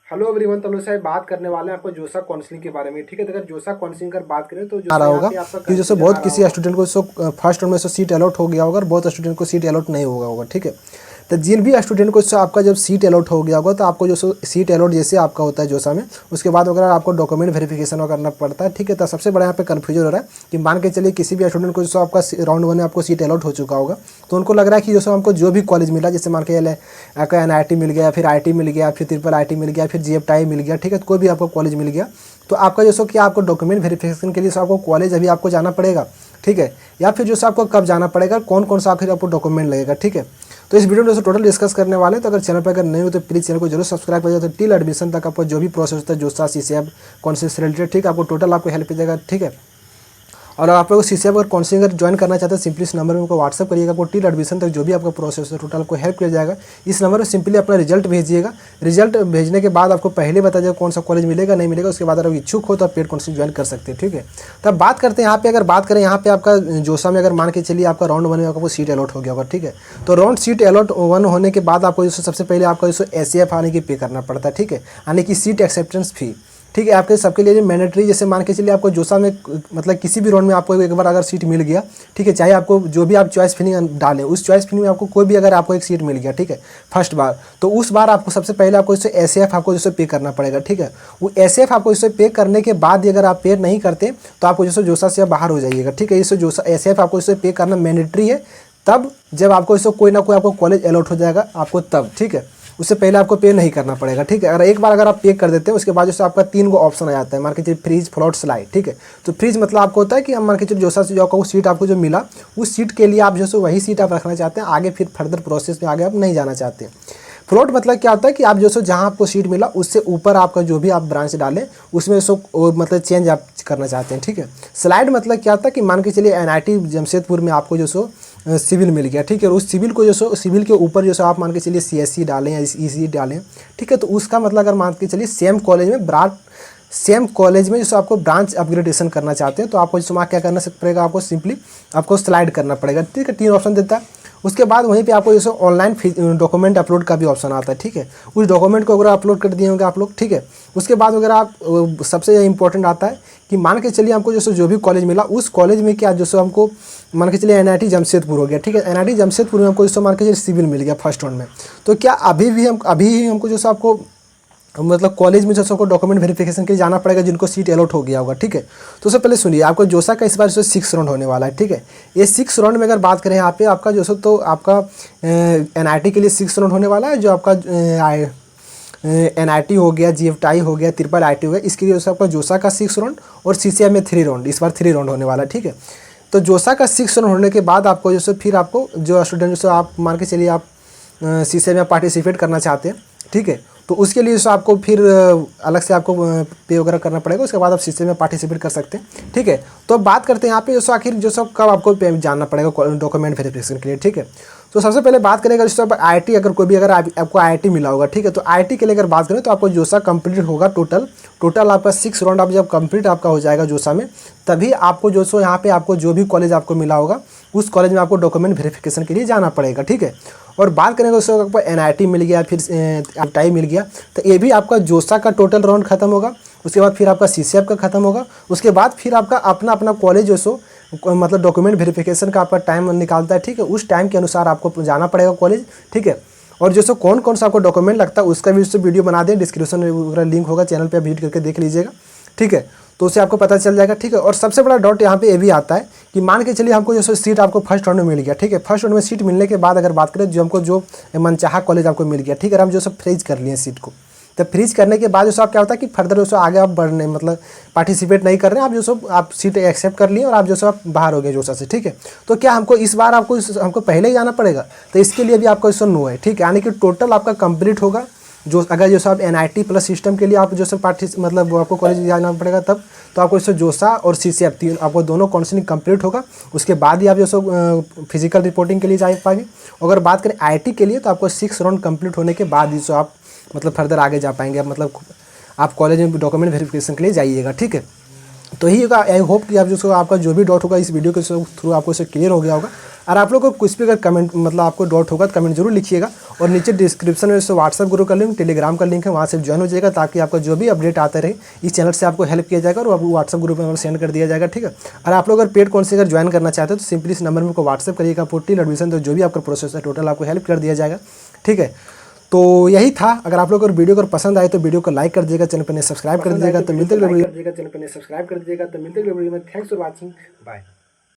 Hello everyone, तो हम लोग से बात करने वाले हैं आपको जोसा काउंसलिंग के बारे में। ठीक है, तो अगर जोसा काउंसलिंग की बात करें तो आ जोसा रहा यहाँ होगा पे आपका कि जैसे कन्फ्यूजन आ बहुत रहा किसी होगा। स्टूडेंट को सो फर्स्ट राउंड में से सीट अलॉट हो गया होगा और बहुत स्टूडेंट को सीट अलॉट नहीं होगा ठीक है। तो जिन भी स्टूडेंट को आपका जब सीट अलॉट हो गया होगा तो आपको जो सीट अलॉट जैसे आपका होता है जोसा में, उसके बाद वगैरह आपको डॉक्यूमेंट वेरिफिकेशन करना पड़ता है। ठीक है, तो सबसे बड़ा यहाँ पे कन्फ्यूजन हो रहा है कि मान के चलिए किसी भी स्टूडेंट को जो आपका राउंड 1 में आपको सीट अलॉट हो चुका होगा, तो उनको लग रहा है कि जो हमको जो भी कॉलेज मिला, जैसे मान के आपका NIT मिल गया, फिर IT मिल गया, फिर IIIT मिल गया, फिर GFTI मिल गया। ठीक है, तो कोई भी आपको कॉलेज मिल गया तो आपका जो कि आपको डॉक्यूमेंट वेरिफिकेशन के लिए आपको कॉलेज अभी आपको जाना पड़ेगा। ठीक है, या फिर जो आपको कब जाना पड़ेगा, कौन कौन सा आखिर आपको डॉक्यूमेंट लगेगा। ठीक है, तो इस वीडियो में दोस्तों टोटल डिस्कस करने वाले हैं। तो अगर चैनल पर अगर नहीं हो तो प्लीज़ चैनल को जरूर सब्सक्राइब कर दो, तो टिल एडमिशन तक आपको जो भी प्रोसेस होता है जोसा CCF कौन से रिलेटेड, ठीक है, आपको टोटल आपको हेल्प मिलेगा। ठीक है, और आप लोग CCF अगर काउंसलिंग अगर ज्वाइन करना चाहते हैं सिंपली इस नंबर में उनको व्हाट्सअप करिएगा, आपको टिल एडमिशन तक जो भी आपका प्रोसेस है टोटल आपको हेल्प किया जाएगा। इस नंबर में सिंपली अपना रिजल्ट भेजिएगा। रिजल्ट भेजने के बाद आपको पहले बता जाएगा कौन सा कॉलेज मिलेगा नहीं मिलेगा, उसके बाद अगर इच्छुक हो तो आप पेड काउंसलिंग ज्वाइन कर सकते हैं। ठीक है, तब बात करते हैं यहाँ पे, अगर बात करें यहाँ पे आपका जोसा में अगर मान के चलिए आपका राउंड 1 में आपको सीट अलॉट हो गया होगा। ठीक है, तो राउंड सीट अलॉट 1 होने के बाद आपको जो सबसे पहले आपका जो SAF आने की पे करना पड़ता है। ठीक है, यानी कि सीट एक्सेप्टेंस फी। ठीक है, आपके सबके लिए मैंडेटरी, जैसे मान के चलिए आपको जोसा में मतलब किसी भी राउंड में आपको एक बार अगर सीट मिल गया, ठीक है, चाहे आपको जो भी आप चॉइस फिलिंग डालें उस चॉइस फिलिंग में आपको कोई भी अगर आपको एक सीट मिल गया, ठीक है, फर्स्ट बार, तो उस बार आपको सबसे पहले आपको इससे SAF आपको जैसे पे करना पड़ेगा। ठीक है, वो SAF आपको इससे पे करने के बाद अगर आप पे नहीं करते तो आपको जैसे जोसा से बाहर हो जाइएगा। ठीक है, इससे जोसा SAF आपको इससे पे करना मैंडेटरी है, तब जब आपको इससे कोई ना कोई आपको कॉलेज अलॉट हो जाएगा आपको तब। ठीक है, उससे पहले आपको पे नहीं करना पड़ेगा। ठीक है, अगर एक बार अगर आप पे कर देते हैं उसके बाद जैसे आपका 3 गो ऑप्शन आ जाता है, मान के चलिए फ्रीज, फ्लोट, स्लाइड। ठीक है, तो फ्रीज मतलब आपको होता है कि हम मान के चलिए जोसा से जो आपको सीट आपको जो मिला उस सीट के लिए आप जैसे वही सीट आप रखना चाहते हैं, आगे फिर फर्दर प्रोसेस में आगे आप नहीं जाना चाहते हैं। फ्लोट मतलब क्या होता है कि आप जो जहाँ आपको सीट मिला उससे ऊपर आपका जो भी आप ब्रांच डालें उसमें मतलब चेंज आप करना चाहते हैं। ठीक है, स्लाइड मतलब क्या होता है कि मान के चलिए NIT जमशेदपुर में आपको जो सिविल मिल गया। ठीक है, उस सिविल को सिविल के ऊपर आप मान के चलिए CSC डालें या EC डालें। ठीक है, तो उसका मतलब अगर मान के चलिए सेम कॉलेज में सेम कॉलेज में जैसे आपको ब्रांच अपग्रेडेशन करना चाहते हैं तो आपको जैसे क्या करना पड़ेगा, आपको सिंपली आपको स्लाइड करना पड़ेगा। ठीक है, 3 ऑप्शन देता है। उसके बाद वहीं पे आपको जैसे ऑनलाइन डॉक्यूमेंट अपलोड का भी ऑप्शन आता है। ठीक है, उस डॉक्यूमेंट को अगर अपलोड कर दिए होंगे आप लोग, ठीक है, उसके बाद अगर आप सबसे इंपॉर्टेंट आता है कि मान के चलिए हमको जैसे जो भी कॉलेज मिला उस कॉलेज में क्या जैसे हमको मान के चलिए NIT जमशेदपुर हो गया। ठीक है, NIT जमशेदपुर में हमको जैसे मान के चलिए सिविल मिल गया फर्स्ट राउंड में, तो क्या अभी ही हमको जैसे आपको मतलब कॉलेज में जैसे आपको डॉक्यूमेंट वेरिफिकेशन के लिए जाना पड़ेगा जिनको सीट अलॉट हो गया होगा। ठीक है, तो उससे पहले सुनिए आपको जोसा का इस बार जो 6 राउंड होने वाला है। ठीक है, ये 6 राउंड में अगर बात करें यहाँ पे आपका जो तो आपका NIT के लिए 6 राउंड होने वाला है, जो आपका NIT हो गया, GFTI हो गया, IIIT हो गया, इसके लिए आपका जोसा का 6 राउंड और CCF में 3 राउंड, इस बार 3 राउंड होने वाला है। ठीक है, तो जोसा का 6 राउंड होने के बाद आपको जैसे फिर आपको जो स्टूडेंट जैसे आप मान के चलिए आप CCF में पार्टिसिपेट करना चाहते हैं। ठीक है, तो उसके लिए जो आपको फिर अलग से आपको पे वगैरह करना पड़ेगा, उसके बाद आप CCF में पार्टिसिपेट कर सकते हैं। ठीक है, तो अब बात करते हैं यहाँ पे जो आखिर जो कब आपको जानना पड़ेगा डॉक्यूमेंट वेरिफिकेशन के लिए। ठीक है, तो सबसे पहले बात करेंगे जैसे IT अगर कोई भी अगर आपको IT मिला होगा। ठीक है, तो IT के लिए अगर बात करें तो आपको जोसा कंप्लीट होगा टोटल आपका 6 राउंड आप जब कंप्लीट आपका हो जाएगा जोसा में, तभी आपको यहाँ पे आपको जो भी कॉलेज आपको मिला होगा उस कॉलेज में आपको डॉक्यूमेंट वेरिफिकेशन के लिए जाना पड़ेगा। ठीक है, और बात करेंगे उससे आपको NIT मिल गया, फिर IIT मिल गया, तो ये भी आपका जोसा का टोटल राउंड खत्म होगा। उसके बाद फिर आपका CCF का खत्म होगा, उसके बाद फिर आपका अपना अपना कॉलेज मतलब डॉक्यूमेंट वेरिफिकेशन का आपका टाइम निकालता है। ठीक है, उस टाइम के अनुसार आपको जाना पड़ेगा कॉलेज। ठीक है, और कौन कौन सा आपको डॉक्यूमेंट लगता है उसका भी वीडियो बना दें, डिस्क्रिप्शन में वगैरह लिंक होगा, चैनल पे विजिट करके देख लीजिएगा। ठीक है, तो उससे आपको पता चल जाएगा। ठीक है, और सबसे बड़ा डाउट यहाँ पे ये भी आता है कि मान के चलिए हमको सीट आपको फर्स्ट राउंड में मिल गया। ठीक है, फर्स्ट राउंड में सीट मिलने के बाद अगर बात करें जो मनचाहा कॉलेज आपको मिल गया। ठीक है, हम फ्रीज कर लिए सीट को, तो फ्रीज करने के बाद आप क्या होता है कि फर्दर आगे आप बढ़ने मतलब पार्टिसिपेट नहीं कर रहे हैं, आप आप सीट एक्सेप्ट कर लिए और आप आप बाहर हो गए जोसा से। ठीक है, तो क्या हमको इस बार हमको पहले ही जाना पड़ेगा, तो इसके लिए भी आपको नो है। ठीक है, यानी कि टोटल आपका कंप्लीट होगा अगर आप NIT प्लस सिस्टम के लिए आप मतलब आपको कॉलेज जाना पड़ेगा तब, तो आपको जोसा और CCF 3 आपको दोनों काउंसलिंग कंप्लीट होगा, उसके बाद ही आप फिजिकल रिपोर्टिंग के लिए जा पाएंगे। अगर बात करें IT के लिए तो आपको 6 राउंड कंप्लीट होने के बाद ही आप मतलब फर्दर आगे जा पाएंगे, मतलब आप कॉलेज में डॉक्यूमेंट वेरिफिकेशन के लिए जाइएगा। ठीक है, तो यही होगा। आई होप कि आप जो आपका जो भी डाउट होगा इस वीडियो के थ्रू आपको इससे क्लियर हो गया होगा। और आप लोग को कुछ भी अगर कमेंट मतलब आपको डाउट होगा तो कमेंट जरूर लिखिएगा। और नीचे डिस्क्रिप्शन में व्हाट्सएप ग्रुप का लिंक, टेलीग्राम का लिंक है, वहाँ से ज्वाइन हो जाएगा ताकि आपका जो भी अपडेट आता रहे इस चैनल से आपको हेल्प किया जाएगा और आपको व्हाट्सएप ग्रुप में सेंड कर दिया जाएगा, ठीक है। और आप लोग अगर पेड कोर्स अगर ज्वाइन करना चाहते हो तो सिंपली इस नंबर में को व्हाट्सएप करिएगा, पोर्टल एडमिशन तो जो भी आपका प्रोसेस है टोटल आपको हेल्प कर दिया जाएगा, ठीक है। तो यही था। अगर आप लोग अगर वीडियो अगर पसंद आए तो वीडियो को लाइक कर दीजिएगा, चैनल पर सब्सक्राइब कर दीजिएगा। तो मिलते हैं चैनल पर सब्सक्राइब कर दीजिएगा। तो मिलते हैं अगले वीडियो में। Thanks for watching, bye.